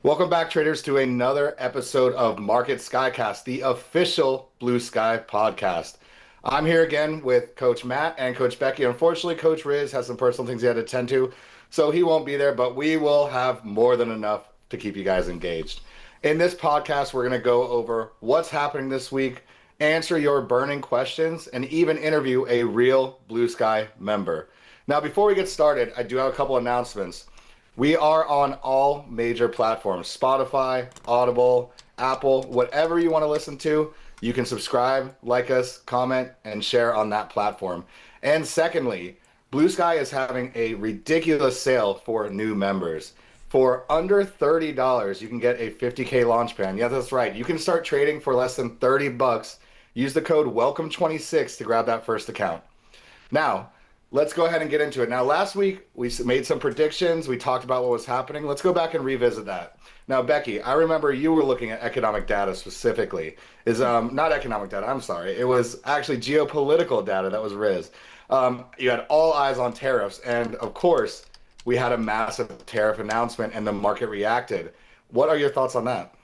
Welcome back, traders, to another episode of Market Skycast, the official BluSky podcast. I'm here again with Coach Matt and Coach Becky. Unfortunately, Coach Riz has some personal things he had to attend to, so he won't be there, but we will have more than enough to keep you guys engaged. In this podcast, we're going to go over what's happening this week, answer your burning questions, and even interview a real BluSky member. Now, before we get started, I do have a couple announcements. We are on all major platforms: Spotify, Audible, Apple, whatever you want to listen to. You can subscribe, like us, comment, and share on that platform. And secondly, BluSky is having a ridiculous sale for new members. For under $30, you can get a 50K launch plan. Yeah, that's right. You can start trading for less than 30 bucks. Use the code WELCOME26 to grab that first account. Now, let's go ahead and get into it. Now, last week we made some predictions. We talked about what was happening. Let's go back and revisit that. Now, Becky, I remember you were looking at economic data specifically. Is not economic data, I'm sorry. It was actually geopolitical data that was Riz. You had all eyes on tariffs, and of course, we had a massive tariff announcement and the market reacted. What are your thoughts on that?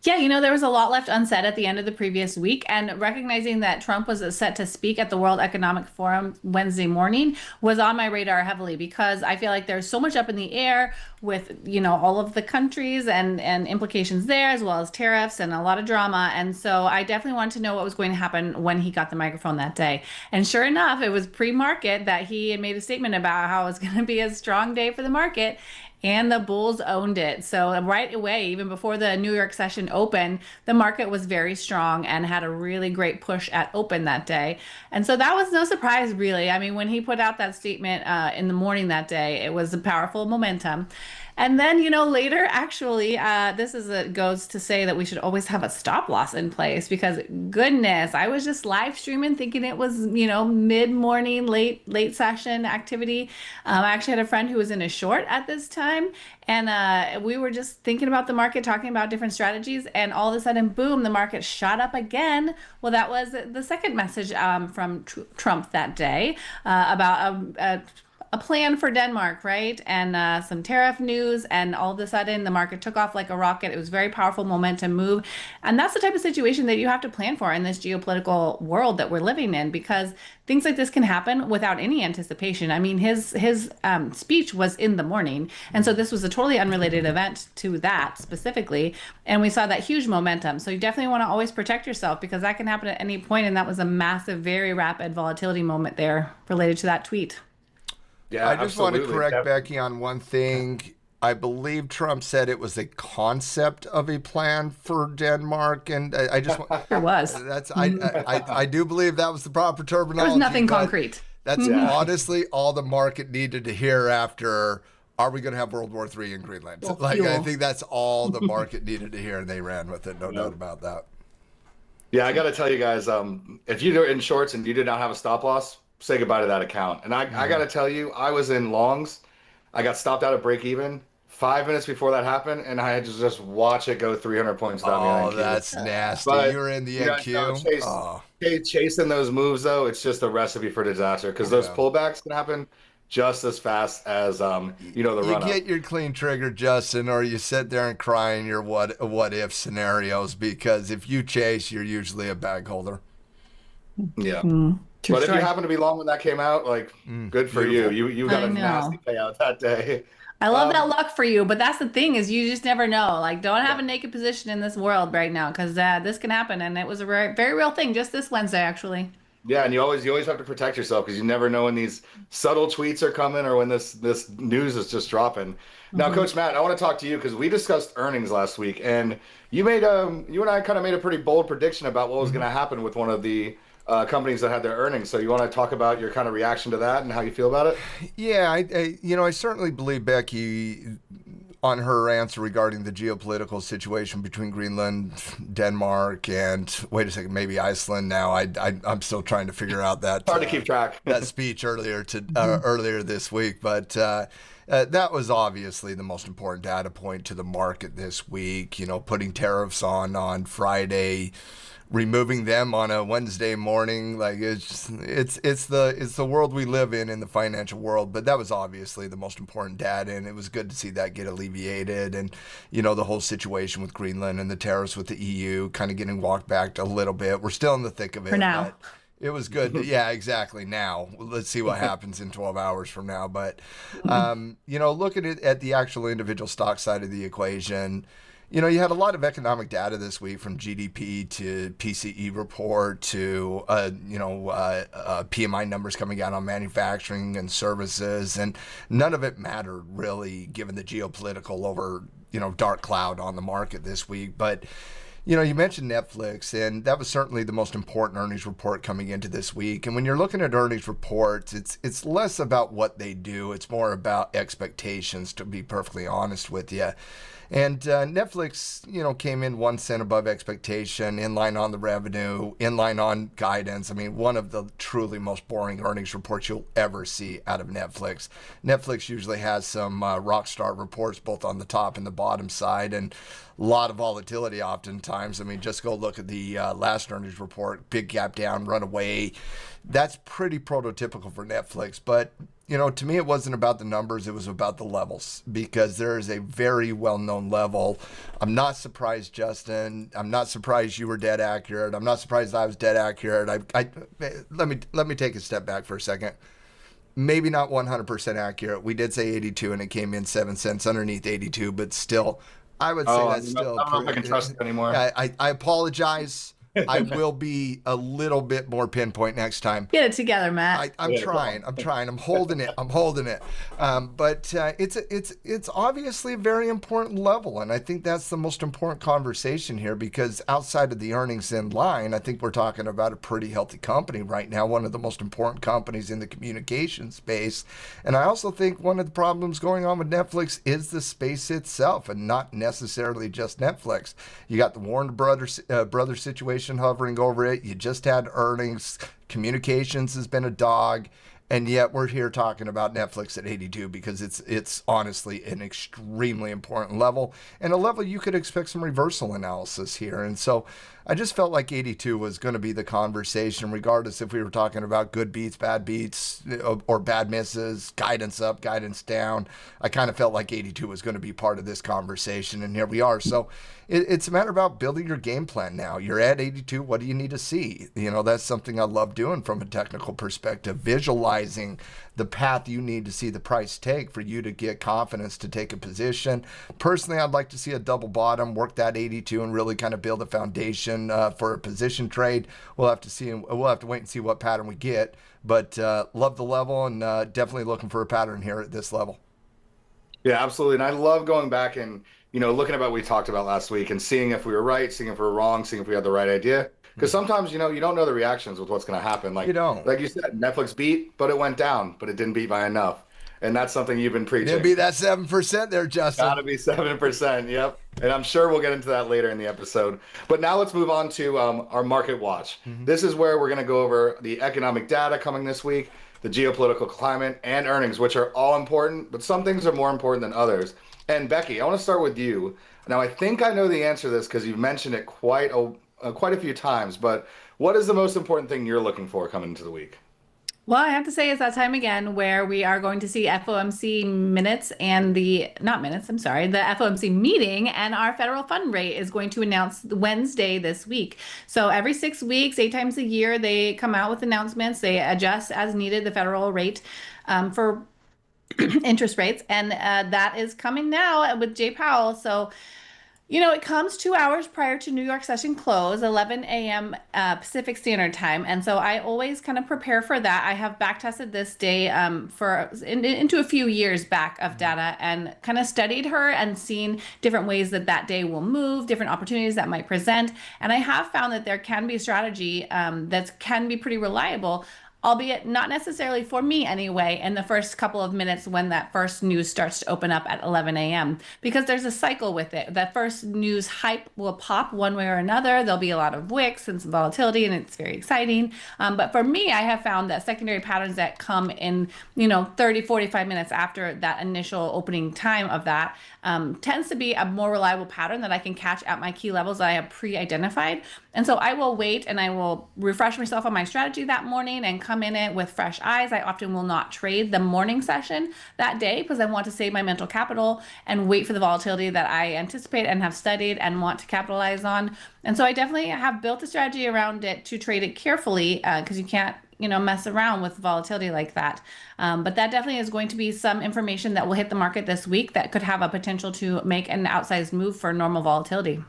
Yeah, there was a lot left unsaid at the end of the previous week, and recognizing that Trump was set to speak at the World Economic Forum Wednesday morning was on my radar heavily because I feel like there's so much up in the air with, all of the countries and implications there, as well as tariffs and a lot of drama. And so I definitely wanted to know what was going to happen when he got the microphone that day. And sure enough, it was pre-market that he had made a statement about how it's going to be a strong day for the market. And the bulls owned it. So right away, even before the New York session opened, the market was very strong and had a really great push at open that day. And so that was no surprise, really. I mean, when he put out that statement in the morning that day, it was a powerful momentum. And then, later, actually, goes to say that we should always have a stop loss in place because goodness, I was just live streaming thinking it was, mid morning, late session activity. I actually had a friend who was in a short at this time, and we were just thinking about the market, talking about different strategies, and all of a sudden, boom, the market shot up again. Well, that was the second message from Trump that day about a plan for Denmark, right? And some tariff news, and all of a sudden the market took off like a rocket. It was a very powerful momentum move. And that's the type of situation that you have to plan for in this geopolitical world that we're living in, because things like this can happen without any anticipation. I mean, his speech was in the morning, and so this was a totally unrelated event to that specifically, and we saw that huge momentum. So you definitely want to always protect yourself because that can happen at any point, and that was a massive, very rapid volatility moment there related to that tweet. Yeah, I just want to absolutely. correct Becky on one thing. I believe Trump said it was a concept of a plan for Denmark, and I just want There was. that's I do believe that was the proper There was terminology. nothing but concrete. That's Yeah. honestly all the market needed to hear after. Are we going to have World War III in Greenland? Well, Like, I fuel. think that's all the market needed to hear, and they ran with it. No Yeah. doubt about that. Yeah, I got to tell you guys, if you're in shorts and you did not have a stop loss, say goodbye to that account. And I got to tell you, I was in longs. I got stopped out at break even 5 minutes before that happened, and I had to just watch it go 300 points down Oh, the NQ. that's nasty. But You were in the you know, NQ. chase, Oh, chasing those moves though, it's just a recipe for disaster because those yeah. pullbacks can happen just as fast as the You run up. get your clean trigger, Justin, or you sit there and cry in your what if scenarios, because if you chase, you're usually a bag holder. Yeah. True But if you story. happen to be long when that came out, like good for you. Beautiful. You got I a nasty know. payout that day. I love that Um, luck for you, but that's the thing is you just never know. Like, don't have a naked position in this world right now because this can happen, and it was a very, very real thing just this Wednesday, actually. Yeah, and you always have to protect yourself because you never know when these subtle tweets are coming or when this news is just dropping. Now, Hmm. Coach Matt, I want to talk to you because we discussed earnings last week, and you and I kind of made a pretty bold prediction about what was going to happen with one of the companies that had their earnings. So you want to talk about your kind of reaction to that and how you feel about it? Yeah, I certainly believe Becky on her answer regarding the geopolitical situation between Greenland, Denmark, and wait a second, maybe Iceland. Now, I'm still trying to figure out that Hard to keep track. that speech earlier this week, but That was obviously the most important data point to the market this week. Putting tariffs on Friday, removing them on a Wednesday morning. Like it's the world we live in the financial world. But that was obviously the most important data, and it was good to see that get alleviated. And the whole situation with Greenland and the tariffs with the EU kind of getting walked back a little bit. We're still in the thick of it For now. but it was good. Yeah, exactly. Now, let's see what happens in 12 hours from now. But, looking at the actual individual stock side of the equation, you had a lot of economic data this week, from GDP to PCE report to, PMI numbers coming out on manufacturing and services. And none of it mattered really, given the geopolitical dark cloud on the market this week. But, you mentioned Netflix, and that was certainly the most important earnings report coming into this week. And when you're looking at earnings reports, it's less about what they do. It's more about expectations, to be perfectly honest with you. And Netflix, came in 1 cent above expectation, in line on the revenue, in line on guidance. I mean, one of the truly most boring earnings reports you'll ever see out of Netflix. Netflix usually has some rock star reports, both on the top and the bottom side, and a lot of volatility oftentimes. I mean, just go look at the last earnings report, big gap down, run away. That's pretty prototypical for Netflix. But to me, it wasn't about the numbers. It was about the levels, because there is a very well-known level. I'm not surprised, Justin. I'm not surprised you were dead accurate. I'm not surprised I was dead accurate. Let me take a step back for a second. Maybe not 100% accurate. We did say 82, and it came in 7 cents underneath 82, but still, I would say that's still. I don't know if I can trust it anymore. I apologize. I will be a little bit more pinpoint next time. Get it together, Matt. I'm trying. I'm holding it. But it's obviously a very important level, and I think that's the most important conversation here, because outside of the earnings in line, I think we're talking about a pretty healthy company right now, one of the most important companies in the communication space. And I also think one of the problems going on with Netflix is the space itself, and not necessarily just Netflix. You got the Warner Brothers situation hovering over it. You just had earnings. Communications has been a dog. And yet we're here talking about Netflix at 82, because it's honestly an extremely important level, and a level you could expect some reversal analysis here. And so I just felt like 82 was going to be the conversation, regardless if we were talking about good beats, or bad misses, guidance up, guidance down. I kind of felt like 82 was going to be part of this conversation, and here we are. So it's a matter about building your game plan now. You're at 82. What do you need to see? That's something I love doing from a technical perspective, visualizing the path you need to see the price take for you to get confidence to take a position. Personally, I'd like to see a double bottom, work that 82, and really kind of build a foundation for a position trade. We'll have to see. We'll have to wait and see what pattern we get. But love the level, and definitely looking for a pattern here at this level. Yeah, absolutely. And I love going back and, looking at what we talked about last week and seeing if we were right, seeing if we were wrong, seeing if we had the right idea. Because sometimes, you don't know the reactions with what's going to happen. You don't. Like you said, Netflix beat, but it went down, but it didn't beat by enough. And that's something you've been preaching. It'd be that 7% there, Justin. Gotta be 7%. Yep. And I'm sure we'll get into that later in the episode. But now let's move on to our market watch. This is where we're going to go over the economic data coming this week, the geopolitical climate, and earnings, which are all important, but some things are more important than others. And Becky, I want to start with you. Now, I think I know the answer to this because you've mentioned it quite a few times, but what is the most important thing you're looking for coming into the week? Well, I have to say it's that time again where we are going to see FOMC minutes and the FOMC meeting, and our federal fund rate is going to announce Wednesday this week. So every 6 weeks, 8 times a year, they come out with announcements. They adjust as needed the federal rate for interest rates, and that is coming now with Jay Powell. So it comes 2 hours prior to New York session close, 11 a.m. Pacific Standard Time. And so I always kind of prepare for that. I have back tested this day into a few years back of data, and kind of studied her and seen different ways that day will move, different opportunities that might present. And I have found that there can be a strategy that can be pretty reliable albeit not necessarily for me anyway, in the first couple of minutes when that first news starts to open up at 11 a.m. because there's a cycle with it. That first news hype will pop one way or another. There'll be a lot of wicks and some volatility, and it's very exciting. But for me, I have found that secondary patterns that come in, 30, 45 minutes after that initial opening time of that tends to be a more reliable pattern that I can catch at my key levels that I have pre-identified. And so I will wait and I will refresh myself on my strategy that morning and come in it with fresh eyes. I often will not trade the morning session that day because I want to save my mental capital and wait for the volatility that I anticipate and have studied and want to capitalize on. And so I definitely have built a strategy around it to trade it carefully because you can't mess around with volatility like that. But that definitely is going to be some information that will hit the market this week that could have a potential to make an outsized move for normal volatility.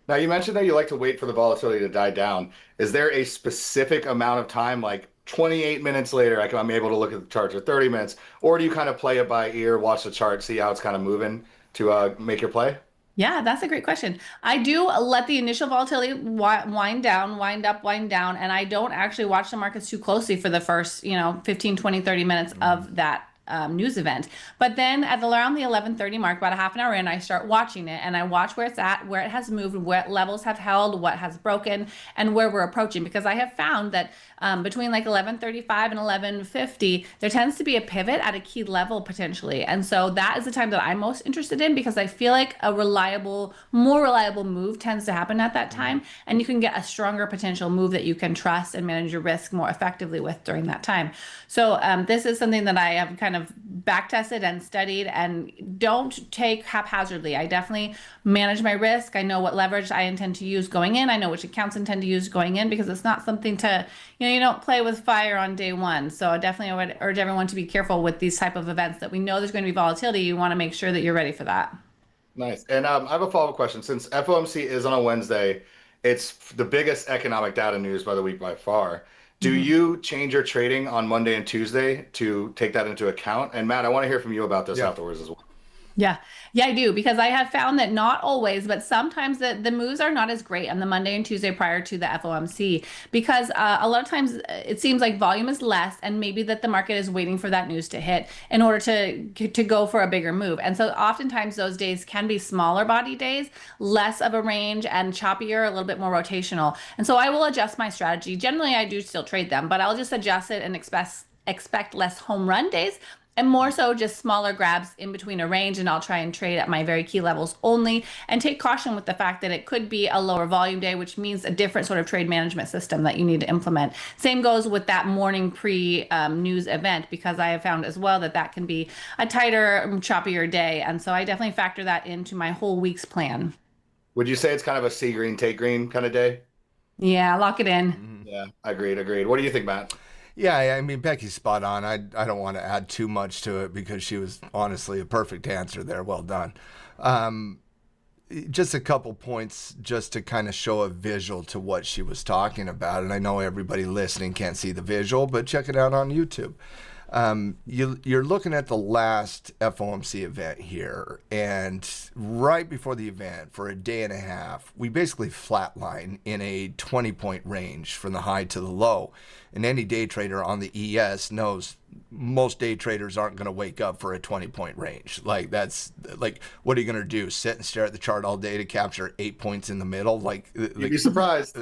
Now, you mentioned that you like to wait for the volatility to die down. Is there a specific amount of time, like 28 minutes later, I'm able to look at the charts, or 30 minutes, or do you kind of play it by ear, watch the chart, see how it's kind of moving to make your play? Yeah, that's a great question. I do let the initial volatility wind down, wind up, wind down, and I don't actually watch the markets too closely for the first, 15, 20, 30 minutes of that news event. But then at around the 11:30 mark, about a half an hour in, I start watching it and I watch where it's at, where it has moved, what levels have held, what has broken, and where we're approaching. Because I have found that between like 11:35 and 11:50, there tends to be a pivot at a key level potentially. And so that is the time that I'm most interested in because I feel like a more reliable move tends to happen at that time. And you can get a stronger potential move that you can trust and manage your risk more effectively with during that time. So this is something that I have kind of back tested and studied and don't take haphazardly. I definitely manage my risk. I know what leverage I intend to use going in. I know which accounts I intend to use going in because it's not something to, you don't play with fire on day one. So definitely I would urge everyone to be careful with these type of events that we know there's going to be volatility. You want to make sure that you're ready for that. Nice. And I have a follow-up question. Since FOMC is on a Wednesday, it's the biggest economic data news by the week by far. Do you change your trading on Monday and Tuesday to take that into account? And Matt, I want to hear from you about this afterwards as well. Yeah. Yeah, I do because I have found that not always, but sometimes the moves are not as great on the Monday and Tuesday prior to the FOMC because a lot of times it seems like volume is less and maybe that the market is waiting for that news to hit in order to go for a bigger move. And so oftentimes those days can be smaller body days, less of a range and choppier, a little bit more rotational. And so I will adjust my strategy. Generally, I do still trade them, but I'll just adjust it and expect less home run days and more so just smaller grabs in between a range, and I'll try and trade at my very key levels only and take caution with the fact that it could be a lower volume day, which means a different sort of trade management system that you need to implement. Same goes with that morning pre-news event because I have found as well that that can be a tighter, choppier day. And so I definitely factor that into my whole week's plan. Would you say it's kind of a see green, take green kind of day? Yeah, lock it in. Yeah, agreed. What do you think, Matt? Yeah, I mean, Becky's spot on. I don't want to add too much to it because she was honestly a perfect answer there. Well done. Just a couple points just to kind of show a visual to what she was talking about. And I know everybody listening can't see the visual, but check it out on YouTube. You're looking at the last FOMC event here, and right before the event, for a day and a half, we basically flatline in a 20-point range from the high to the low. And any day trader on the ES knows most day traders aren't going to wake up for a 20-point range. Like, that's like, what are you going to do? Sit and stare at the chart all day to capture 8 points in the middle? You'd be surprised.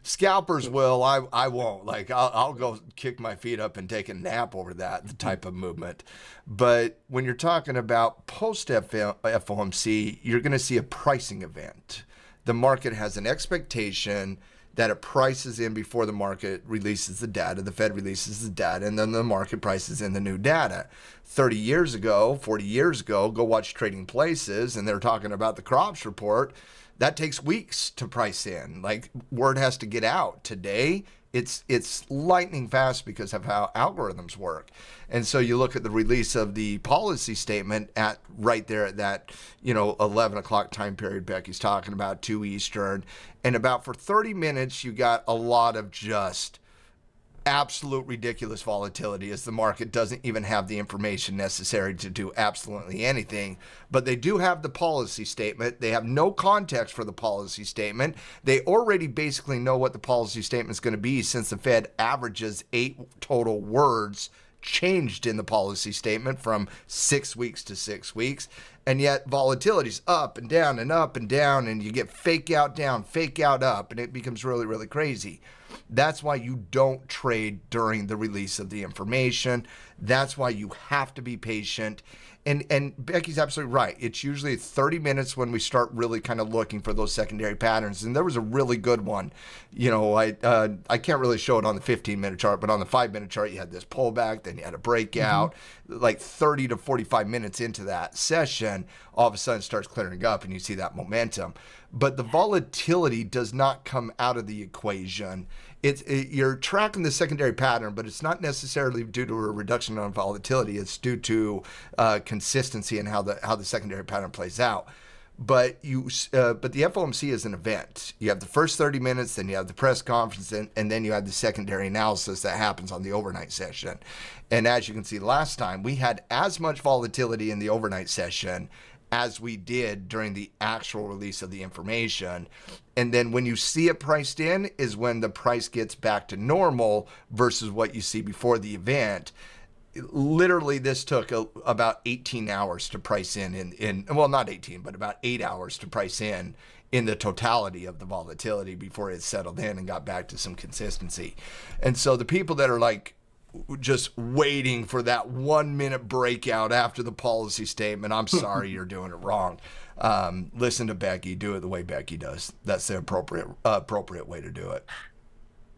Scalpers will. I won't. Like, I'll go kick my feet up and take a nap over that the type of movement. But when you're talking about post FOMC, you're going to see a pricing event. The market has an expectation that it prices in before the market releases the data. The Fed releases the data, and then the market prices in the new data. 30 years ago, 40 years ago, go watch Trading Places, and they're talking about the crops report. That takes weeks to price in. Like, word has to get out. Today, it's lightning fast because of how algorithms work. And so you look at the release of the policy statement at right there at that, 11 o'clock time period Becky's talking about, 2 Eastern. And about for 30 minutes, you got a lot of just absolute ridiculous volatility as the market doesn't even have the information necessary to do absolutely anything. But they do have the policy statement. They have no context for the policy statement. They already basically know what the policy statement is going to be, since the Fed averages 8 total words changed in the policy statement from 6 weeks to 6 weeks. And yet volatility's up and down and up and down, and you get fake out down, fake out up, and it becomes really, really crazy. That's why you don't trade during the release of the information. That's why you have to be patient. And Becky's absolutely right. It's usually 30 minutes when we start really kind of looking for those secondary patterns. And there was a really good one. I can't really show it on the 15-minute chart, but on the 5-minute chart, you had this pullback, then you had a breakout. Like 30 to 45 minutes into that session, all of a sudden it starts clearing up and you see that momentum. But the volatility does not come out of the equation. You're tracking the secondary pattern, but it's not necessarily due to a reduction on volatility. It's due to consistency in how the secondary pattern plays out. But the FOMC is an event. You have the first 30 minutes, then you have the press conference, and then you have the secondary analysis that happens on the overnight session. And as you can see last time, we had as much volatility in the overnight session as we did during the actual release of the information. And then when you see it priced in is when the price gets back to normal versus what you see before the event. Literally, this took about 18 hours to price in well, not 18, but about 8 hours to price in the totality of the volatility before it settled in and got back to some consistency. And so the people that are like just waiting for that 1 minute breakout after the policy statement, I'm sorry, you're doing it wrong. Listen to Becky, do it the way Becky does. That's the appropriate way to do it.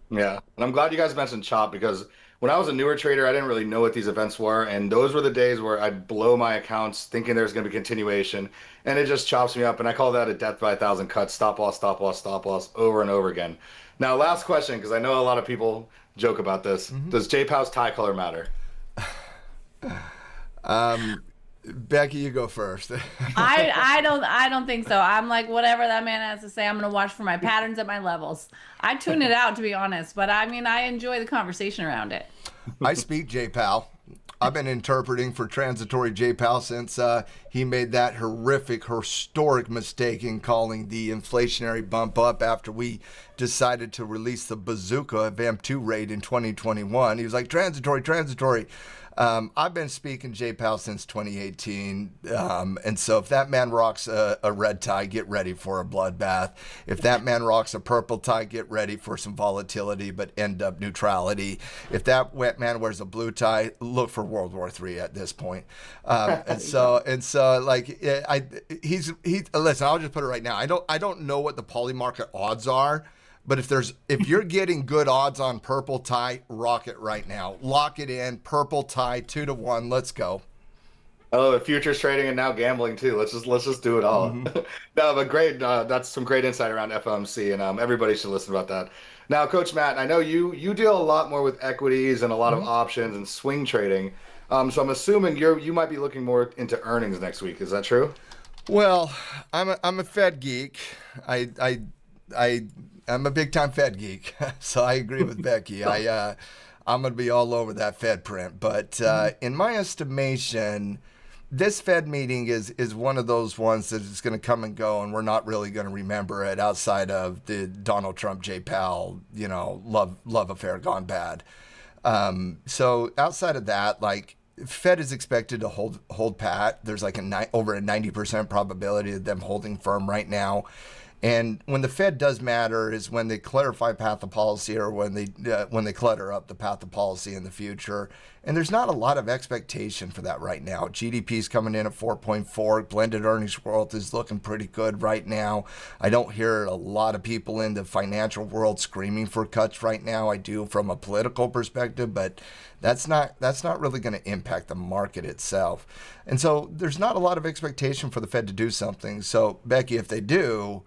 Yeah, and I'm glad you guys mentioned chop, because when I was a newer trader, I didn't really know what these events were, and those were the days where I'd blow my accounts thinking there's going to be continuation, and it just chops me up, and I call that a death by 1,000 cuts, stop loss, stop loss, stop loss, over and over again. Now, last question, because I know a lot of people joke about this. Does J Powell's tie color matter? Becky, you go first. I don't think so. I'm like, whatever that man has to say, I'm gonna watch for my patterns at my levels. I tune it out, to be honest, but I mean, I enjoy the conversation around it. I speak J Powell. I've been interpreting for transitory J Powell since he made that historic mistake in calling the inflationary bump up after we decided to release the bazooka VAMP2 rate in 2021. He was like, transitory. I've been speaking J Powell since 2018, and so if that man rocks a red tie, get ready for a bloodbath. If that man rocks a purple tie, get ready for some volatility, but end up neutrality. If that man wears a blue tie, look for World War III at this point. Listen, I'll just put it right now. I don't know what the poly market odds are. But if you're getting good odds on purple tie, rock it right now. Lock it in. Purple tie 2-1. Let's go. Oh, futures trading and now gambling too. Let's just do it all. No, but great. That's some great insight around FOMC, and everybody should listen about that. Now, Coach Matt, I know you deal a lot more with equities and a lot of options and swing trading. So I'm assuming you might be looking more into earnings next week. Is that true? Well, I'm a Fed geek. I'm a big time Fed geek, so I agree with Becky. I'm going to be all over that Fed print. But in my estimation, this Fed meeting is one of those ones that is going to come and go, and we're not really going to remember it outside of the Donald Trump, J Powell, love affair gone bad. So outside of that, like, Fed is expected to hold pat. There's like over a 90% probability of them holding firm right now. And when the Fed does matter is when they clarify path of policy, or when they clutter up the path of policy in the future. And there's not a lot of expectation for that right now. GDP's coming in at 4.4. Blended earnings growth is looking pretty good right now. I don't hear a lot of people in the financial world screaming for cuts right now. I do from a political perspective, but that's not really going to impact the market itself. And so there's not a lot of expectation for the Fed to do something. So Becky, if they do,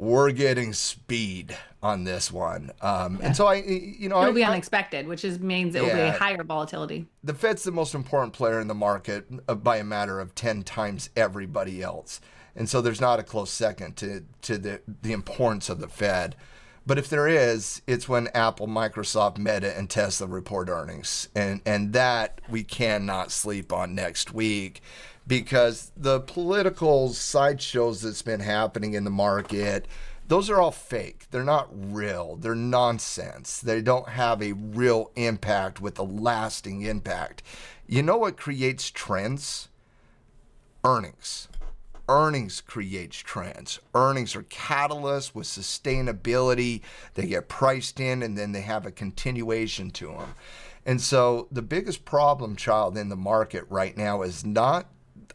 we're getting speed on this one. And so it'll be unexpected, which means it will be higher volatility. The Fed's the most important player in the market by a matter of 10 times everybody else. And so there's not a close second to the importance of the Fed. But if there is, it's when Apple, Microsoft, Meta, and Tesla report earnings. And that we cannot sleep on next week, because the political sideshows that's been happening in the market, those are all fake. They're not real. They're nonsense. They don't have a real impact with a lasting impact. You know what creates trends? Earnings. Earnings creates trends. Earnings are catalysts with sustainability. They get priced in, and then they have a continuation to them. And so the biggest problem, child, in the market right now is not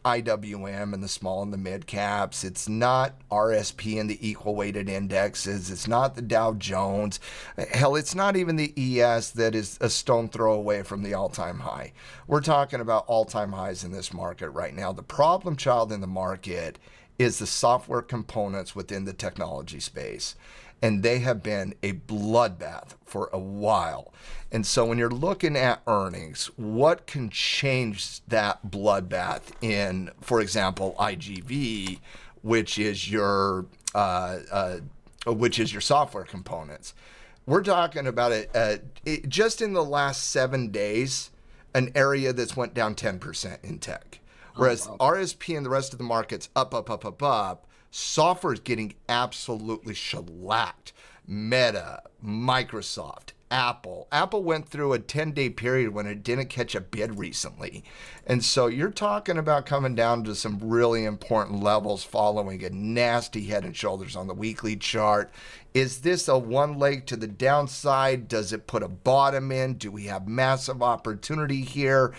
IWM and the small and the mid caps. It's not RSP and the equal weighted indexes. It's not the Dow Jones. Hell, it's not even the ES that is a stone throw away from the all-time high. We're talking about all-time highs in this market right now. The problem, child, in the market is the software components within the technology space. And they have been a bloodbath for a while. And so when you're looking at earnings, what can change that bloodbath in, for example, IGV, which is your software components? We're talking about it just in the last 7 days, an area that's went down 10% in tech. Whereas RSP and the rest of the market's up. Software is getting absolutely shellacked. Meta, Microsoft, Apple. Apple went through a 10-day period when it didn't catch a bid recently. And so you're talking about coming down to some really important levels following a nasty head and shoulders on the weekly chart. Is this a one leg to the downside? Does it put a bottom in? Do we have massive opportunity here?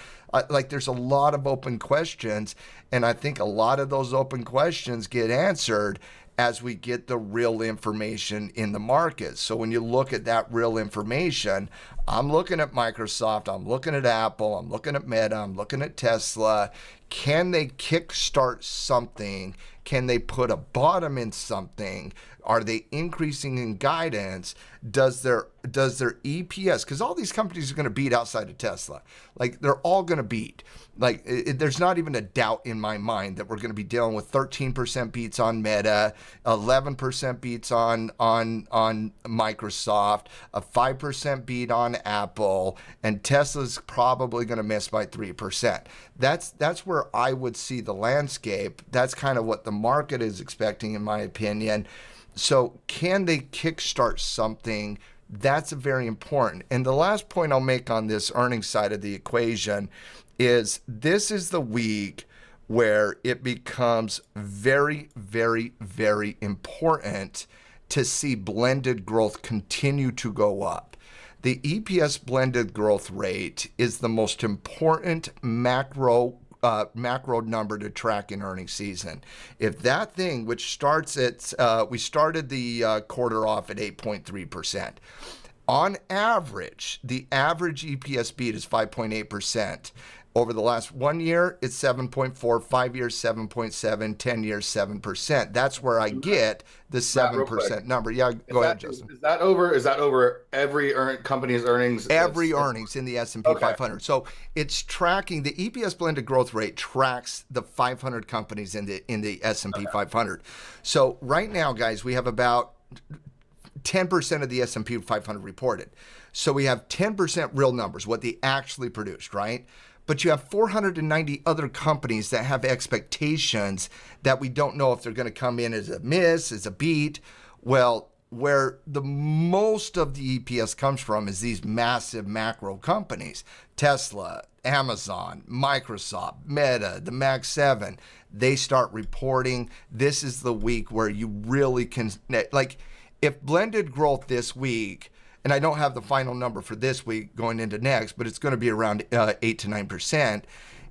There's a lot of open questions, and I think a lot of those open questions get answered as we get the real information in the market. So when you look at that real information, I'm looking at Microsoft, I'm looking at Apple, I'm looking at Meta, I'm looking at Tesla. Can they kickstart something? Can they put a bottom in something? Are they increasing in guidance? Does their EPS, because all these companies are going to beat outside of Tesla. Like, they're all going to beat. Like, there's not even a doubt in my mind that we're going to be dealing with 13% beats on Meta, 11% beats on Microsoft, a 5% beat on Apple, and Tesla's probably going to miss by 3%. That's where I would see the landscape. That's kind of what the market is expecting, in my opinion. So can they kickstart something? That's very important. And the last point I'll make on this earnings side of the equation is this is the week where it becomes very, very, very important to see blended growth continue to go up. The EPS blended growth rate is the most important macro number to track in earnings season. If that thing, which starts at, we started the quarter off at 8.3%. On average, the average EPS beat is 5.8%. Over the last 1 year, it's 7.4, 5 years, 7.7, 10 years, 7%. That's where I get the 7% number. Yeah, go ahead, Justin. Is that over every company's earnings? Every earnings in the S&P 500. So it's tracking, the EPS blended growth rate tracks the 500 companies in the S&P 500. So right now, guys, we have about 10% of the S&P 500 reported. So we have 10% real numbers, what they actually produced, right? But you have 490 other companies that have expectations that we don't know if they're going to come in as a miss, as a beat. Well, where the most of the EPS comes from is these massive macro companies. Tesla, Amazon, Microsoft, Meta, the Mag 7, they start reporting. This is the week where you really can, like, if blended growth this week, and I don't have the final number for this week going into next, but it's going to be around 8 to 9%.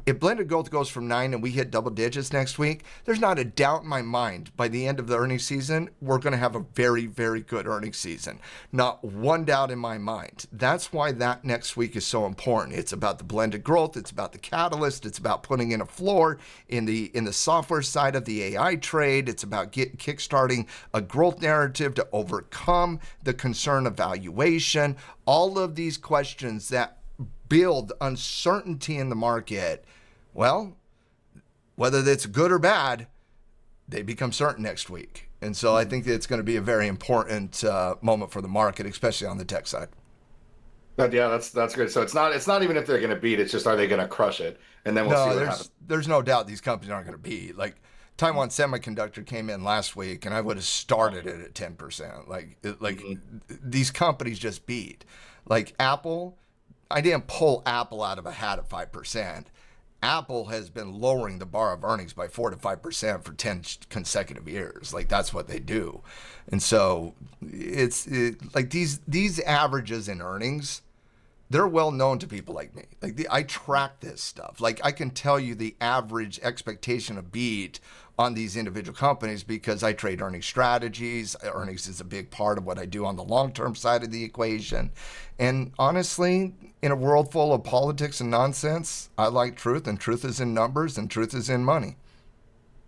If blended growth goes from 9 and we hit double digits next week, there's not a doubt in my mind by the end of the earnings season, we're going to have a very, very good earnings season. Not one doubt in my mind. That's why that next week is so important. It's about the blended growth. It's about the catalyst. It's about putting in a floor in the software side of the AI trade. It's about kickstarting a growth narrative to overcome the concern of valuation. All of these questions that build uncertainty in the market, well, whether that's good or bad, they become certain next week. And so I think it's going to be a very important moment for the market, especially on the tech side. But yeah, that's good. So it's not even if they're going to beat, it's just are they going to crush it, and then we'll see No, what happens. there's no doubt these companies aren't going to beat. Like Taiwan Semiconductor came in last week, and I would have started it at 10%. Mhm. These companies just beat. Like Apple, I didn't pull Apple out of a hat at 5%. Apple has been lowering the bar of earnings by 4 to 5% for 10 consecutive years. Like that's what they do, and so like these averages in earnings, they're well known to people like me. I track this stuff. Like I can tell you the average expectation of beat on these individual companies because I trade earnings strategies. Earnings is a big part of what I do on the long-term side of the equation. And honestly, in a world full of politics and nonsense, I like truth, and truth is in numbers, and truth is in money.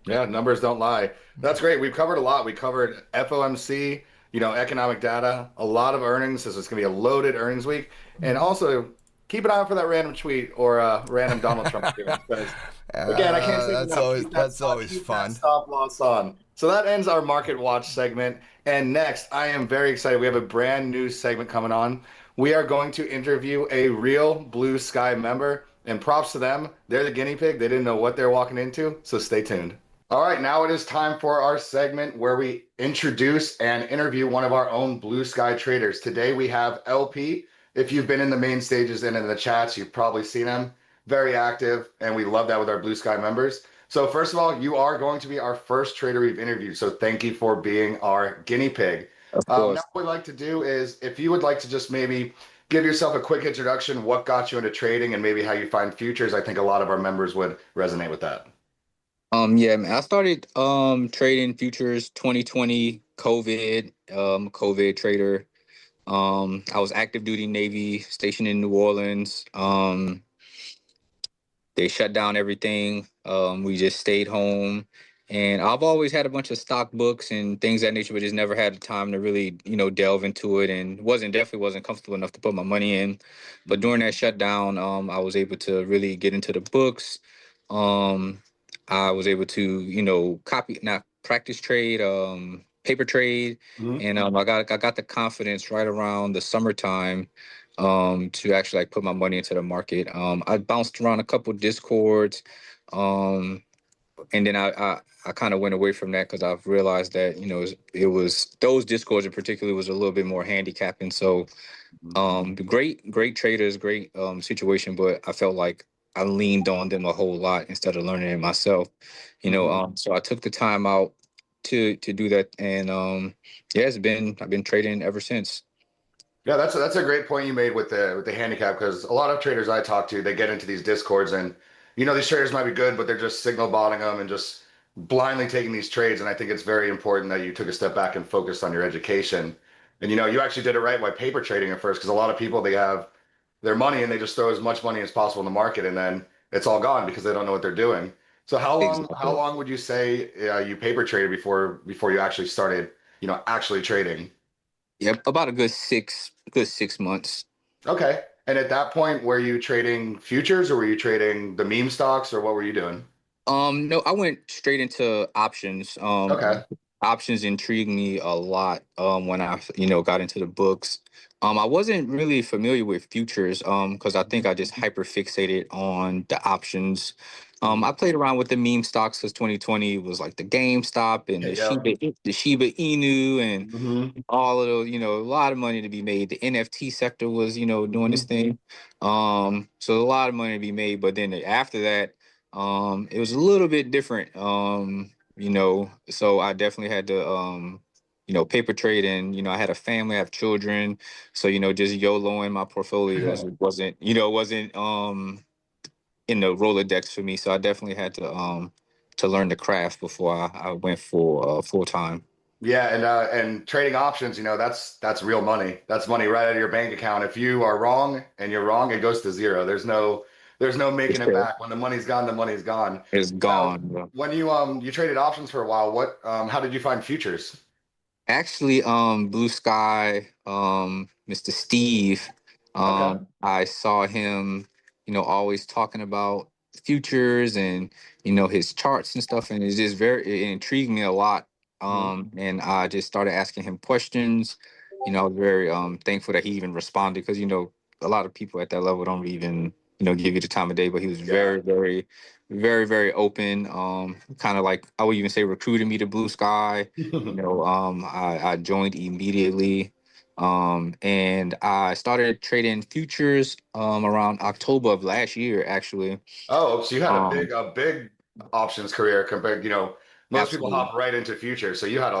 Yeah, numbers don't lie. That's great. We've covered a lot. We covered FOMC, economic data, a lot of earnings. This is going to be a loaded earnings week. And also keep an eye out for that random tweet or random Donald Trump appearance. Because again, I can't say it enough. That's always Keep that fun. stop loss on. So that ends our market watch segment. And next, I am very excited. We have a brand new segment coming on. We are going to interview a real Blue Sky member. And props to them. They're the guinea pig. They didn't know what they're walking into. So stay tuned. All right, now it is time for our segment where we introduce and interview one of our own Blue Sky traders. Today we have LP. If you've been in the main stages and in the chats, you've probably seen him. Very active, and we love that with our Blue Sky members. So first of all, you are going to be our first trader we've interviewed. So thank you for being our guinea pig. Of Now course. what we'd like to do is if you would like to just maybe give yourself a quick introduction, what got you into trading and maybe how you find futures, I think a lot of our members would resonate with that. Yeah, man, I started trading futures 2020 COVID, COVID trader. I was active duty Navy stationed in New Orleans. They shut down everything. We just stayed home. And I've always had a bunch of stock books and things of that nature, but just never had the time to really, delve into it, and definitely wasn't comfortable enough to put my money in. But during that shutdown, I was able to really get into the books. Um, I was able to, copy, not practice trade, paper trade, Mhm. and I got the confidence right around the summertime to actually like put my money into the market. I bounced around a couple discords, um, and then I kind of went away from that because I've realized that it was those discords in particular was a little bit more handicapping. So great traders, great situation, but I felt like I leaned on them a whole lot instead of learning it myself. Mhm. So I took the time out to do that, and yeah, I've been trading ever since. Yeah, that's a great point you made with the handicap because a lot of traders I talk to, they get into these discords and these traders might be good, but they're just signal botting them and just blindly taking these trades. And I think it's very important that you took a step back and focused on your education. And you actually did it right by paper trading at first because a lot of people they have their money and they just throw as much money as possible in the market and then it's all gone because they don't know what they're doing. So how Exactly. long would you say you paper traded before you actually started actually trading? Yep, about a good 6 months. Okay. And at that point, were you trading futures or were you trading the meme stocks or what were you doing? No, I went straight into options. Okay. Options intrigued me a lot when I, got into the books. I wasn't really familiar with futures because I think I just hyper fixated on the options. Mhm. I played around with the meme stocks because 2020 was like the GameStop and Yeah. the Shiba Inu and Hmm. all of those, a lot of money to be made. The NFT sector was, doing this Hmm. thing. So a lot of money to be made. But then after that, it was a little bit different. So I definitely had to paper trade, and I had a family, I have children. So, just YOLOing my portfolios wasn't in the Rolodex for me. So I definitely had to learn the craft before I went full time. Yeah, and trading options, that's real money. That's money right out of your bank account. If you are wrong and you're wrong, it goes to zero. There's no making it back. When the money's gone, the money's gone. It's Now, gone, bro. when you traded options for a while, how did you find futures? Actually, BluSky, Mr. Steve, Okay. I saw him, always talking about futures and his charts and stuff, and it intrigued me a lot. And I just started asking him questions. I was very thankful that he even responded, because a lot of people at that level don't even give you the time of day. But he was Yeah. very, very, very, very open. Kind of like, I would even say, recruited me to Blue Sky. I joined immediately. And I started trading futures around October of last year, actually. Oh, so you had Um, a big options career compared, most people Absolutely. hop right into futures. So you had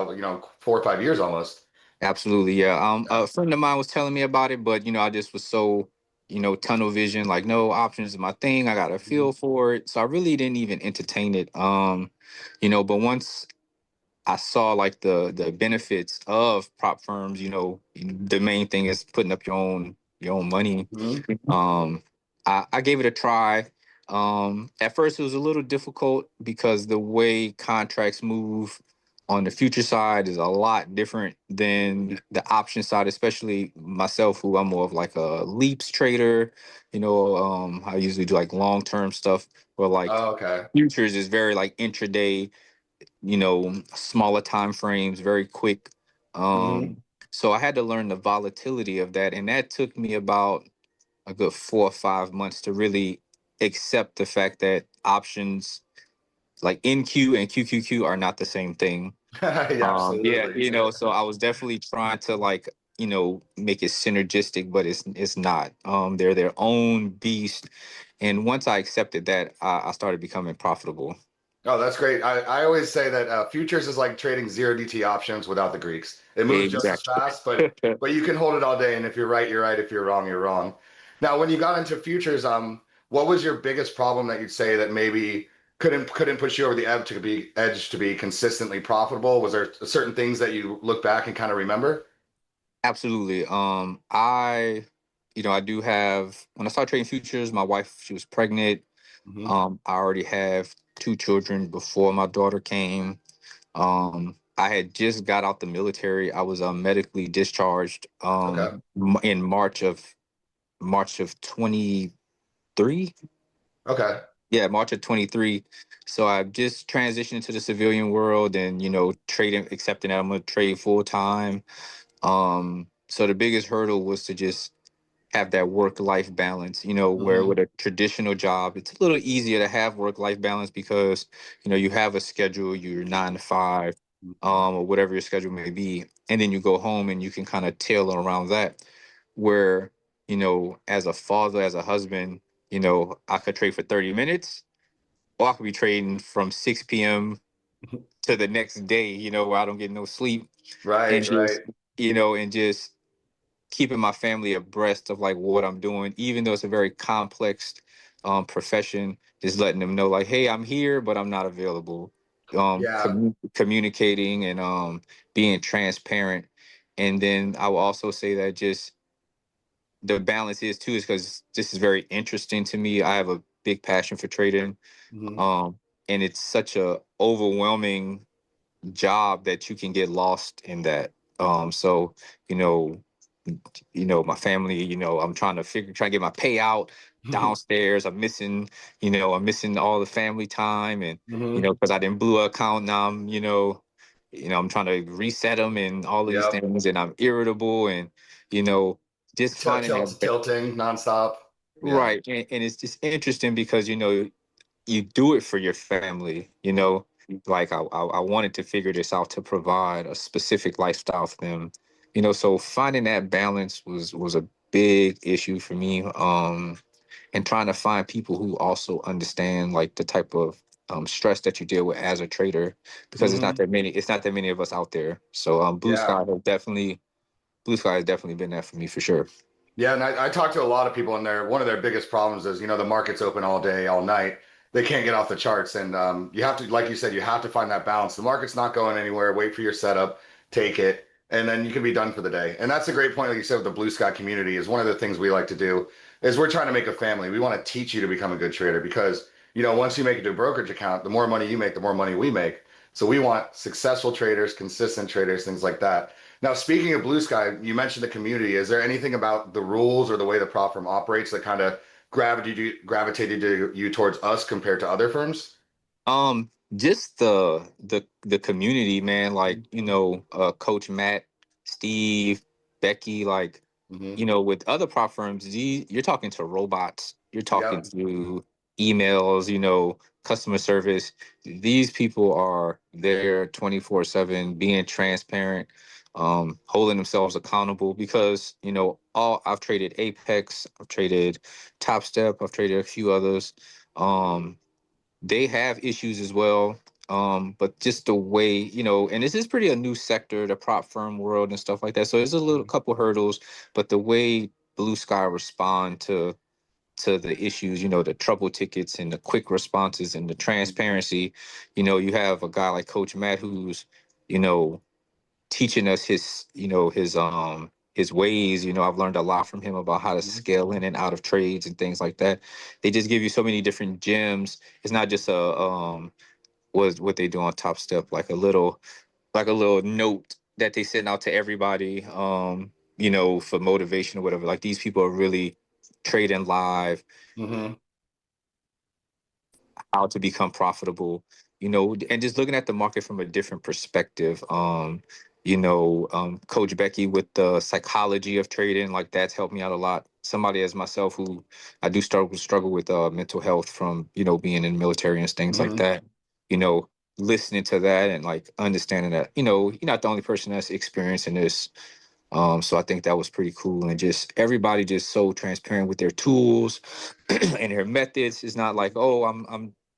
4 or 5 years almost. Absolutely, yeah. Yeah. A friend of mine was telling me about it, but I just was so, tunnel vision, like, no, options is my thing. I got a Mhm. feel for it, so I really didn't even entertain it. But once I saw like the benefits of prop firms, the main thing is putting up your own money. Mhm. Um, I gave it a try. At first, it was a little difficult because the way contracts move on the future side is a lot different than the option side, especially myself, who I'm more of like a leaps trader. I usually do like long term stuff, where like Oh, okay. futures is very like intraday, smaller time frames, very quick. Hmm. So I had to learn the volatility of that, and that took me about a good 4 or 5 months to really accept the fact that options like NQ and QQQ are not the same thing. Yeah, Yeah, absolutely. so I was definitely trying to like, make it synergistic, but it's not. They're their own beast. And once I accepted that, I started becoming profitable. Oh, that's great. I always say that futures is like trading zero DT options without the Greeks. It moves just as Exactly. fast, but you can hold it all day. And if you're right, you're right. If you're wrong, you're wrong. Now, when you got into futures, what was your biggest problem that you'd say that maybe couldn't push you over the edge to be consistently profitable? Was there certain things that you look back and kind of remember? Absolutely. I do have, when I started trading futures, my wife, she was pregnant. Hmm. I already have 2 children before my daughter came. I had just got out the military. I was medically discharged Okay. in March of 23. Okay. Yeah, March of 23. So I just transitioned into the civilian world, and trading, accepting that I'm going to trade full time. So the biggest hurdle was to just have that work-life balance, where Hmm. with a traditional job, it's a little easier to have work-life balance because, you have a schedule, you're 9 to 5, or whatever your schedule may be. And then you go home and you can kind of tailor around that. Where, as a father, as a husband, I could trade for 30 minutes, or I could be trading from 6 p.m. to the next day, where I don't get no sleep, and Right, right. just keeping my family abreast of like what I'm doing, even though it's a very complex profession. Just letting them know, like, hey, I'm here, but I'm not available. Yeah. Communicating and being transparent. And then I will also say that just the balance is too, is because this is very interesting to me. I have a big passion for trading, Hmm. um, and it's such a overwhelming job that you can get lost in that. So you know, my family, I'm trying to get my payout downstairs. I'm missing all the family time, and Hmm. because I didn't blew an account now, I'm trying to reset them and all of these Yep. things, and I'm irritable, and you know, just finding that Tilting nonstop. Yeah. right. And it's just interesting because you do it for your family, like I wanted to figure this out to provide a specific lifestyle for them, so finding that balance was a big issue for me, and trying to find people who also understand like the type of stress that you deal with as a trader, because Hmm. it's not that many of us out there. So Yeah. Blue Sky has definitely been there for me for sure. Yeah, and I talk to a lot of people, and one of their biggest problems is, the market's open all day, all night. They can't get off the charts, and you have to, like you said, you have to find that balance. The market's not going anywhere. Wait for your setup, take it, and then you can be done for the day. And that's a great point, like you said, with the Blue Sky community. Is one of the things we like to do is we're trying to make a family. We want to teach you to become a good trader because, once you make it to a brokerage account, the more money you make, the more money we make. So we want successful traders, consistent traders, things like that. Now, speaking of Blue Sky, you mentioned the community. Is there anything about the rules or the way the prop firm operates that kind of gravitated you towards us compared to other firms? just the community, man. Like, Coach Matt, Steve, Becky, like, Hmm. with other prop firms, you're talking to robots, you're talking Yep. to emails, customer service. These people are there 24/7, being transparent, holding themselves accountable because, all I've traded Apex, I've traded Top Step, I've traded a few others. They have issues as well. But just the way, and this is pretty a new sector, the prop firm world and stuff like that. So there's a little couple hurdles, but the way BluSky respond to the issues, the trouble tickets and the quick responses and the transparency, you have a guy like Coach Matt who's, you know, teaching us his ways. I've learned a lot from him about how to Mhm. scale in and out of trades and things like that. They just give you so many different gems. It's not just what they do on Top Step, like a little note that they send out to everybody, for motivation or whatever. Like, these people are really trading live, Hmm. how to become profitable, and just looking at the market from a different perspective. Coach Becky with the psychology of trading, like, that's helped me out a lot. Somebody as myself who I do struggle with mental health from, being in the military and things like Hmm. that, you know, listening to that and like understanding that, you're not the only person that's experiencing this. So I think that was pretty cool, and just everybody just so transparent with their tools and their methods. It's not like, oh,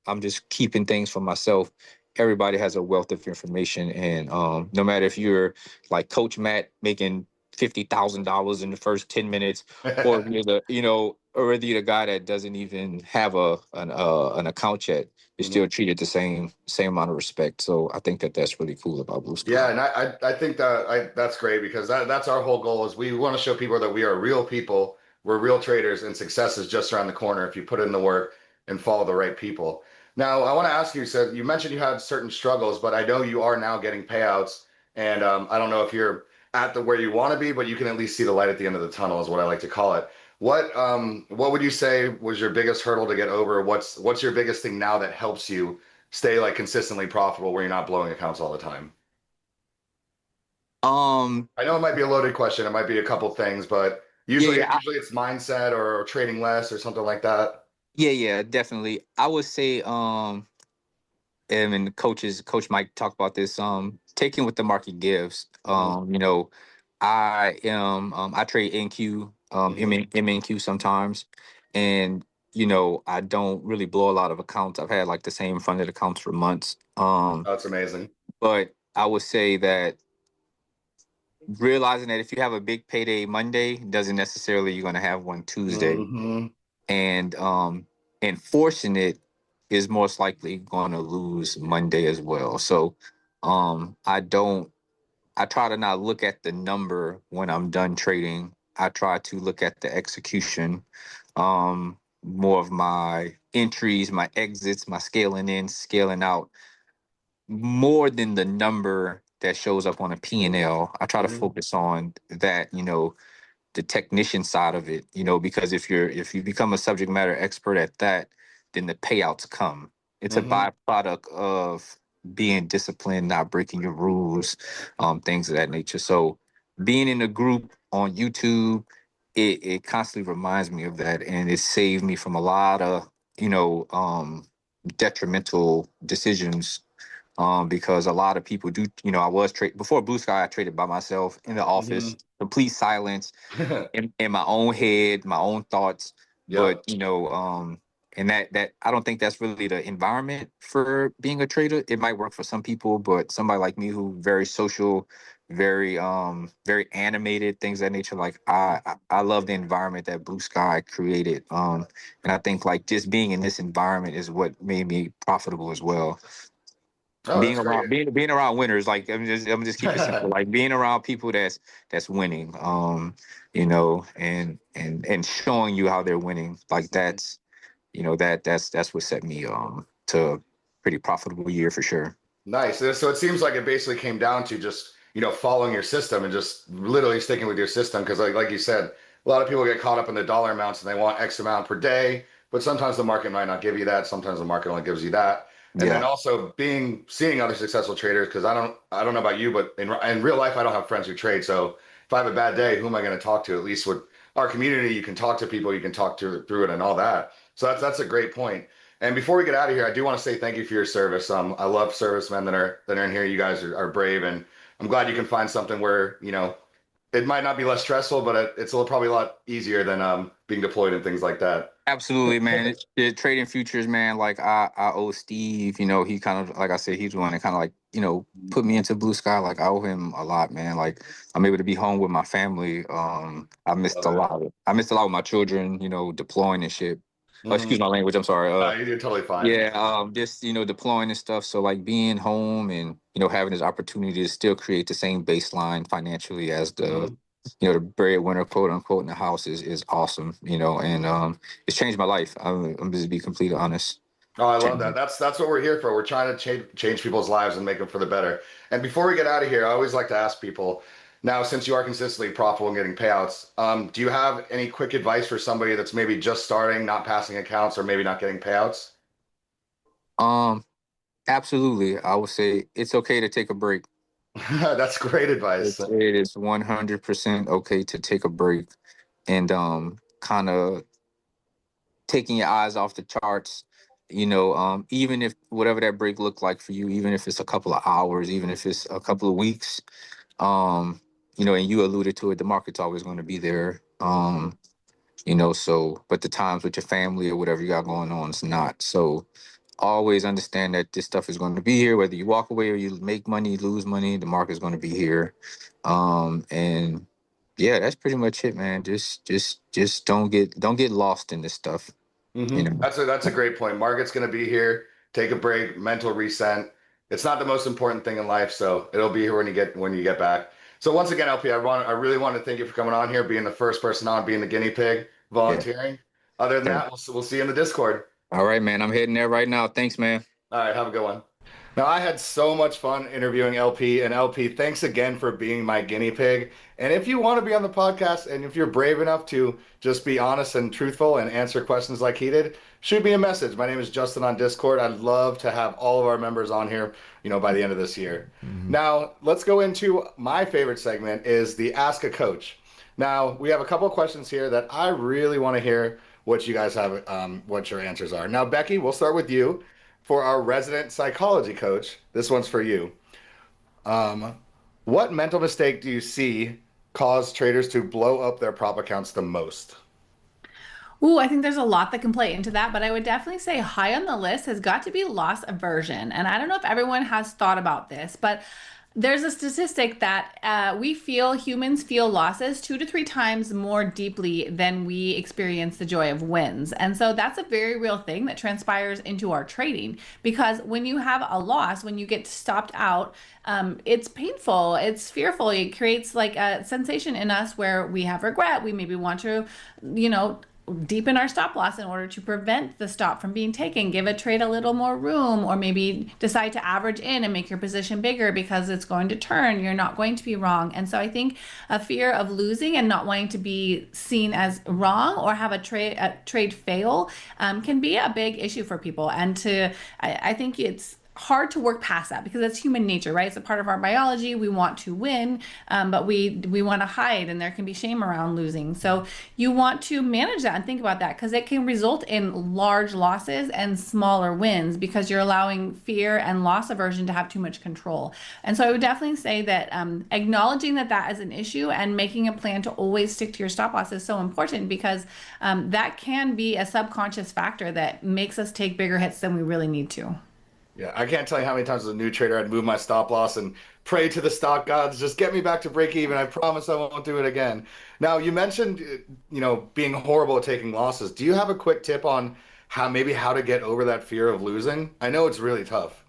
I'm just keeping things for myself. Everybody has a wealth of information, and no matter if you're like Coach Matt making $50,000 in the first 10 minutes, or if you're or whether you're the guy that doesn't even have an account yet, you're still treated the same amount of respect. So I think that that's really cool about Blue Sky. Yeah, and I think that that's great because that's our whole goal is we want to show people that we are real people, we're real traders, and success is just around the corner if you put in the work and follow the right people. Now, I want to ask you, so you mentioned you had certain struggles, but I know you are now getting payouts, and I don't know if you're at the where you want to be, but you can at least see the light at the end of the tunnel, is what I like to call it. What would you say was your biggest hurdle to get over? What's your biggest thing now that helps you stay like consistently profitable where you're not blowing accounts all the time? Um, I know it might be a loaded question. It might be a couple things, but yeah, usually yeah, usually it's mindset or trading less or something like that. yeah, definitely. I would say, and Coach Mike talked about this, taking what the market gives. Hmm. I trade NQ, Hmm. MNQ sometimes, and I don't really blow a lot of accounts. I've had like the same funded accounts for months. That's amazing. But I would say that realizing that if you have a big payday Monday doesn't necessarily you're going to have one Tuesday, Hmm. and enforcing it is most likely going to lose Monday as well. So I try to not look at the number when I'm done trading. I try to look at the execution, more of my entries, my exits, my scaling in, scaling out, more than the number that shows up on a P&L. I try to Hmm. focus on that, the technician side of it, because if you become a subject matter expert at that, then the payouts come. It's a Hmm. byproduct of being disciplined, not breaking your rules, things of that nature. So being in a group on YouTube, it constantly reminds me of that, and it saved me from a lot of detrimental decisions, because a lot of people do. I was trade before Blue Sky. I traded by myself in the Hmm. office, complete silence, in my own head, my own thoughts. But Yep. and that I don't think that's really the environment for being a trader. It might work for some people, but somebody like me who very social, very animated, things of that nature. Like, I love the environment that Blue Sky created. And I think like just being in this environment is what made me profitable as well. Oh, Being that's great. around being around winners, like, I'm just keep it simple, like being around people that's winning, and showing you how they're winning, like that's what set me to a pretty profitable year for sure. Nice. So it seems like it basically came down to just, following your system and just literally sticking with your system. Because like you said, a lot of people get caught up in the dollar amounts and they want X amount per day, but sometimes the market might not give you that. Sometimes the market only gives you that. And then Yeah. also seeing other successful traders, because I don't know about you, but in real life I don't have friends who trade. So if I have a bad day, who am I going to talk to? At least with our community, you can talk to people, you can talk to through it and all that. So that's a great point. And before we get out of here, I do want to say thank you for your service. I love servicemen that are in here. You guys are brave, and I'm glad you can find something where, it might not be less stressful, but it's probably a lot easier than being deployed and things like that. Absolutely, man. Trading futures, man. Like I owe Steve. He kind of, like I said, he's the one that kind of like put me into Blue Sky. Like I owe him a lot, man. Like I'm able to be home with my family. I missed Love a it. lot. I missed a lot with my children. Deploying and shit. Oh, Hmm. excuse my language. I'm sorry. You're totally fine. Yeah, just deploying and stuff. So like being home and having this opportunity to still create the same baseline financially as the Mhm. the breadwinner, quote unquote, in the house is awesome. And it's changed my life. I'm just to be completely honest. Oh, I love that. Changed- That's what we're here for. We're trying to change people's lives and make them for the better. And before we get out of here, I always like to ask people, now since you are consistently profitable and getting payouts, do you have any quick advice for somebody that's maybe just starting, not passing accounts, or maybe not getting payouts? Um, absolutely. I would say it's okay to take a break. That's great advice. It is 100% okay to take a break and kind of taking your eyes off the charts, even if whatever that break looked like for you, even if it's a couple of hours, even if it's a couple of weeks, and you alluded to it, the market's always going to be there. But the times with your family or whatever you got going on, it's not. So always understand that this stuff is going to be here, whether you walk away or you make money, lose money, the market's going to be here. And yeah, that's pretty much it, man. Just don't get lost in this stuff. You know. That's a great point. Market's going to be here. Take a break, mental reset. It's not the most important thing in life, so it'll be here when you get back. So once again, LP, I really want to thank you for coming on here, being the first person on, being the guinea pig, Yeah. volunteering. Other than Yeah. that, we'll see you in the Discord. All right, man. I'm heading there right now. Thanks, man. All right, have a good one. Now, I had so much fun interviewing LP, and LP, thanks again for being my guinea pig. And if you want to be on the podcast, and if you're brave enough to just be honest and truthful and answer questions like he did, shoot me a message. My name is Justin on Discord. I'd love to have all of our members on here, by the end of this year. Mhm. Now, let's go into my favorite segment is the Ask a Coach. Now, we have a couple of questions here that I really want to hear what you guys have, what your answers are. Now, Becky, we'll start with you for our resident psychology coach. This one's for you. Um, what mental mistake do you see cause traders to blow up their prop accounts the most? Ooh, I think there's a lot that can play into that, but I would definitely say high on the list has got to be loss aversion. And I don't know if everyone has thought about this, but there's a statistic that humans feel losses 2 to 3 times more deeply than we experience the joy of wins. And so that's a very real thing that transpires into our trading because when you have a loss, when you get stopped out, it's painful, it's fearful, it creates like a sensation in us where we have regret. We maybe want to, you know, deepen our stop loss in order to prevent the stop from being taken, give a trade a little more room, or maybe decide to average in and make your position bigger because it's going to turn. You're not going to be wrong. And so I think a fear of losing and not wanting to be seen as wrong or have a trade fail can be a big issue for people. And I think it's hard to work past that because that's human nature, right? It's a part of our biology. We want to win, but we want to hide, and there can be shame around losing. So you want to manage that and think about that because it can result in large losses and smaller wins because you're allowing fear and loss aversion to have too much control. And so I would definitely say that acknowledging that that is an issue and making a plan to always stick to your stop loss is so important because that can be a subconscious factor that makes us take bigger hits than we really need to. Yeah, I can't tell you how many times as a new trader I'd move my stop loss and pray to the stock gods, just get me back to break even. I promise I won't do it again. Now, you mentioned, being horrible at taking losses. Do you have a quick tip on how to get over that fear of losing? I know it's really tough.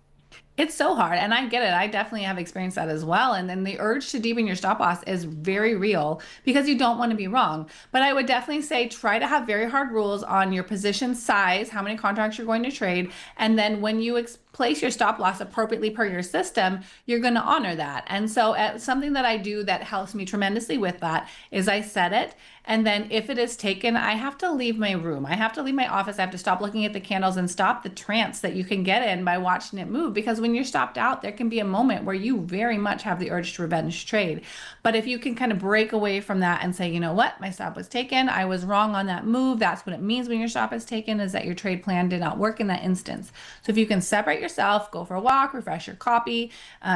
It's so hard, and I get it. I definitely have experienced that as well. And then the urge to deepen your stop loss is very real because you don't want to be wrong. But I would definitely say try to have very hard rules on your position size, how many contracts you're going to trade, and then when you place your stop loss appropriately per your system, you're going to honor that. And so something that I do that helps me tremendously with that is I set it. And then if it is taken, I have to leave my room. I have to leave my office. I have to stop looking at the candles and stop the trance that you can get in by watching it move. Because when you're stopped out, there can be a moment where you very much have the urge to revenge trade. But if you can kind of break away from that and say, you know what, my stop was taken. I was wrong on that move. That's what it means when your stop is taken, is that your trade plan did not work in that instance. So if you can separate yourself, go for a walk, refresh your copy,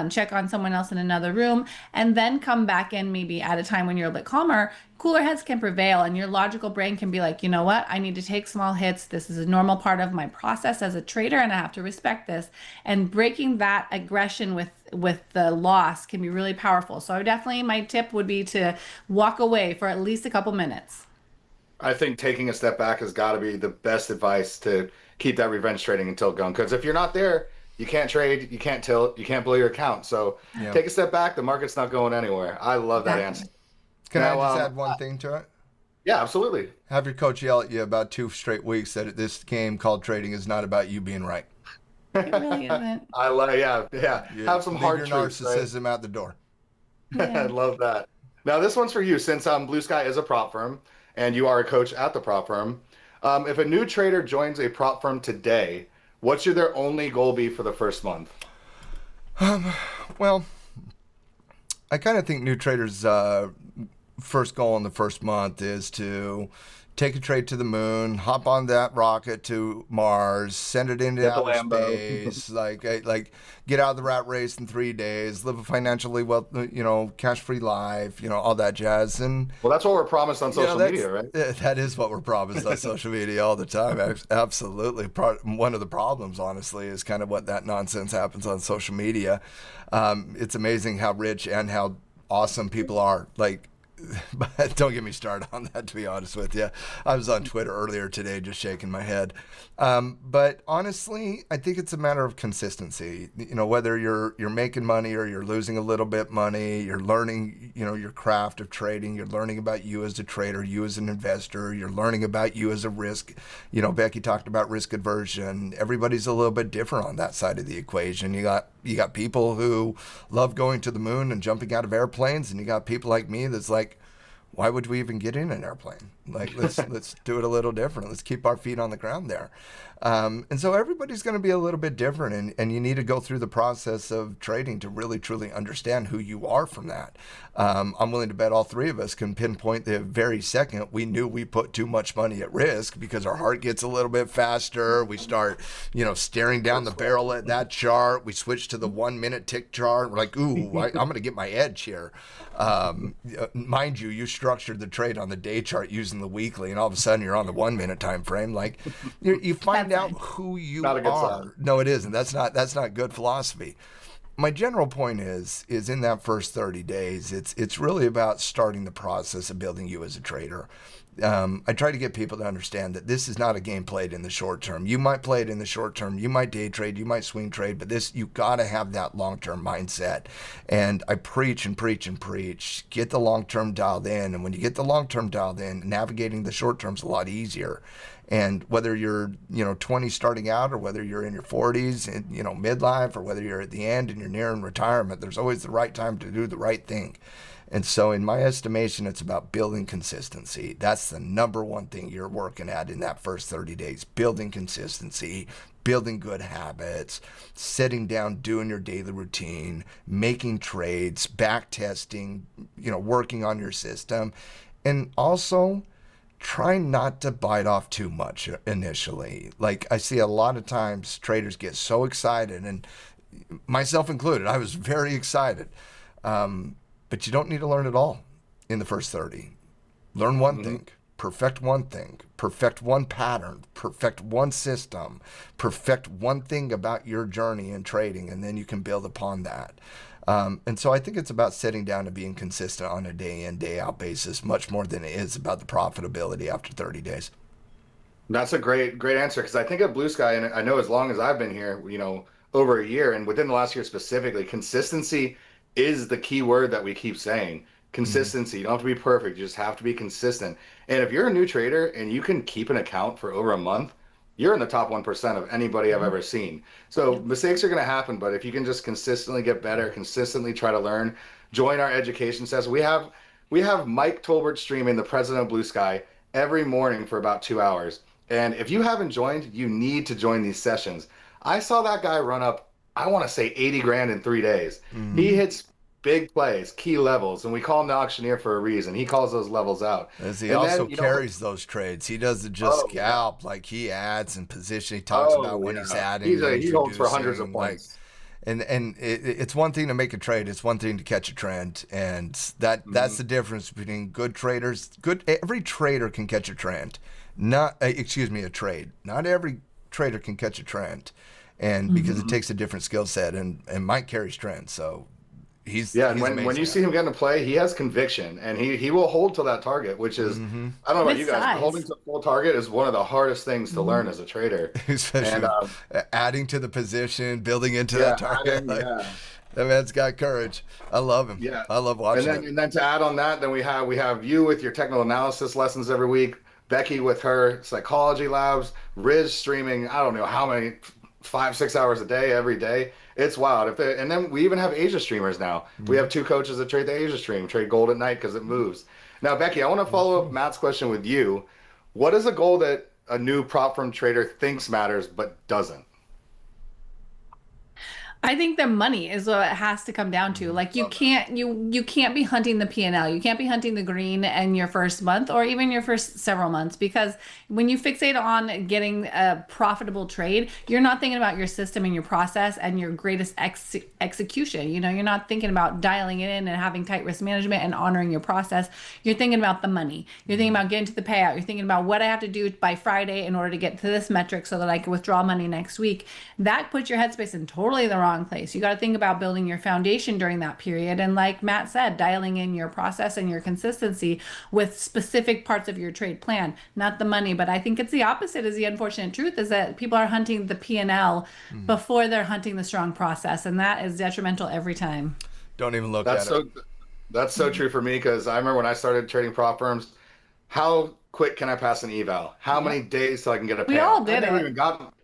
check on someone else in another room, and then come back in maybe at a time when you're a bit calmer, cooler heads can prevail and your logical brain can be like, you know what, I need to take small hits. This is a normal part of my process as a trader and I have to respect this. And breaking that aggression with the loss can be really powerful. So definitely my tip would be to walk away for at least a couple minutes. I think taking a step back has got to be the best advice to keep that revenge trading until gone. Because if you're not there, you can't trade, you can't tilt, you can't blow your account. So take a step back. The market's not going anywhere. I love that answer. Can Now, I just add one thing to it? Yeah, absolutely. Have your coach yell at you about 2 straight weeks that this game called trading is not about you being right. It really isn't. I love, yeah. Have some Leave hard your truths, right? narcissism out the door. I love that. Now, this one's for you, since BluSky is a prop firm and you are a coach at the prop firm. If a new trader joins a prop firm today, what should their only goal be for the first month? Well, I kind of think new traders' first goal in the first month is to take a trade to the moon, hop on that rocket to Mars, send it into Get the outer Lambo. space, like get out of the rat race in 3 days, live a financially cash-free life, all that jazz. And Well, that's what we're promised on social media, right? that is what we're promised on social media all the time. Absolutely. One of the problems, honestly, is kind of what that nonsense happens on social media. It's amazing how rich and how awesome people are. But don't get me started on that, to be honest with you. I was on Twitter earlier today just shaking my head. But honestly, I think it's a matter of consistency. Whether you're making money or you're losing a little bit money, you're learning, your craft of trading. You're learning about you as a trader, you as an investor. You're learning about you as a risk. Becky talked about risk aversion. Everybody's a little bit different on that side of the equation. You got people who love going to the moon and jumping out of airplanes, and you got people like me that's like, why would we even get in an airplane? Let's do it a little different. Let's keep our feet on the ground there. And so everybody's going to be a little bit different, and you need to go through the process of trading to really, truly understand who you are from that. I'm willing to bet all 3 of us can pinpoint the very second we knew we put too much money at risk because our heart gets a little bit faster. We start, staring down the barrel at that chart. We switch to the 1-minute tick chart. We're like, ooh, I'm going to get my edge here. Mind you structured the trade on the day chart using the weekly, and all of a sudden you're on the 1-minute time frame. You find out who you Not a good are. sign. No, it isn't. That's not good philosophy. My general point is in that first 30 days, it's really about starting the process of building you as a trader. I try to get people to understand that this is not a game played in the short term. You might play it in the short term. You might day trade. You might swing trade. But you got to have that long-term mindset. And I preach and preach and preach. Get the long-term dialed in. And when you get the long-term dialed in, navigating the short term is a lot easier. And whether you're 20 starting out, or whether you're in your 40s and midlife, or whether you're at the end and you're nearing retirement, there's always the right time to do the right thing. And so in my estimation, it's about building consistency. That's the number one thing you're working at in that first 30 days, building consistency, building good habits, sitting down, doing your daily routine, making trades, back testing, working on your system. And also try not to bite off too much initially. I see a lot of times traders get so excited, and myself included, I was very excited. But you don't need to learn it all in the first 30. Learn one thing, perfect one thing, perfect one pattern, perfect one system, perfect one thing about your journey in trading, and then you can build upon that. And so I think it's about sitting down and being consistent on a day in, day out basis, much more than it is about the profitability after 30 days. That's a great answer, because I think at BluSky, and I know as long as I've been here, over a year, and within the last year specifically, consistency is the key word that we keep saying. Consistency. You don't have to be perfect. You just have to be consistent. And if you're a new trader and you can keep an account for over a month, you're in the top 1% of anybody I've ever seen. So mistakes are going to happen, but if you can just consistently get better, consistently try to learn, join our education session. We have Mike Tolbert streaming, the president of BluSky, every morning for about 2 hours. And if you haven't joined, you need to join these sessions. I saw that guy run up, I want to say 80 grand in 3 days. He hits big plays, key levels, and we call him the auctioneer for a reason. He calls those levels out. As he And also then, carries those trades. He doesn't just oh, yeah. scalp, like he adds in position. He talks about when he's adding and He holds for hundreds of introducing, like, points. and it's one thing to make a trade. It's one thing to catch a trend, and that's the difference between good traders. Every trader can catch a trend. Not excuse me, a trade. Not every trader can catch a trend, and because it takes a different skill set. And Mike carries trends, so he's Yeah, and he's when amazing you at see it. him get into play, he has conviction, and he will hold to that target, which is, I don't know about With you guys, but holding size. to full target is one of the hardest things to learn as a trader. Especially And with adding to the position, building into yeah, that target. adding, Like, yeah, that man's got courage. I love him. yeah. I love And watching then it. and then to add on that, then we have you with your technical analysis lessons every week, Becky with her psychology labs, Riz streaming, I don't know how many, 5, 6 hours a day, every day. It's wild. And then we even have Asia streamers now. We have two coaches that trade the Asia stream, trade gold at night because it moves. Now, Becky, I want to follow up Matt's question with you. What is a goal that a new prop firm trader thinks matters but doesn't? I think the money is what it has to come down to. Like Love that. you can't be hunting the P&L. You can't be hunting the green in your first month or even your first several months, because when you fixate on getting a profitable trade, you're not thinking about your system and your process and your greatest execution. You know, you're not thinking about dialing it in and having tight risk management and honoring your process. You're thinking about the money. You're thinking about getting to the payout. You're thinking about what I have to do by Friday in order to get to this metric so that I can withdraw money next week. That puts your headspace in totally the wrong place. You got to think about building your foundation during that period. And like Matt said, dialing in your process and your consistency with specific parts of your trade plan, not the money. But I think it's the opposite is the unfortunate truth is that people are hunting the P&L before they're hunting the strong process. And that is detrimental every time. Don't even look That's at it. so that's so true for me because I remember when I started trading prop firms, how quick can I pass an eval? How many days till I can get a We all payout? I did it.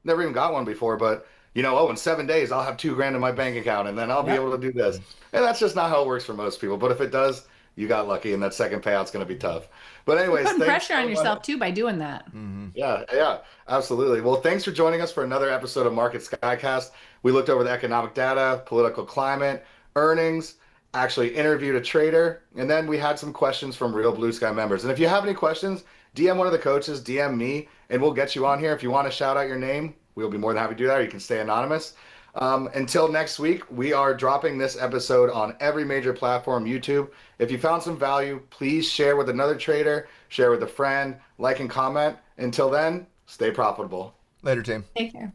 never even got one before, but in 7 days I'll have 2 grand in my bank account and then I'll be Yep. able to do this. And that's just not how it works for most people. But if it does, you got lucky and that second payout's going to be tough. But You're anyways, putting thanks pressure on so yourself much. too by doing that. Yeah, yeah, absolutely. Well, thanks for joining us for another episode of Market Skycast. We looked over the economic data, political climate, earnings, actually interviewed a trader, and then we had some questions from real Blue Sky members. And if you have any questions, DM one of the coaches, DM me, and we'll get you on here. If you want to shout out your name, we'll be more than happy to do that. Or you can stay anonymous. Until next week, we are dropping this episode on every major platform, YouTube. If you found some value, please share with another trader, share with a friend, like and comment. Until then, stay profitable. Later, team. Take care.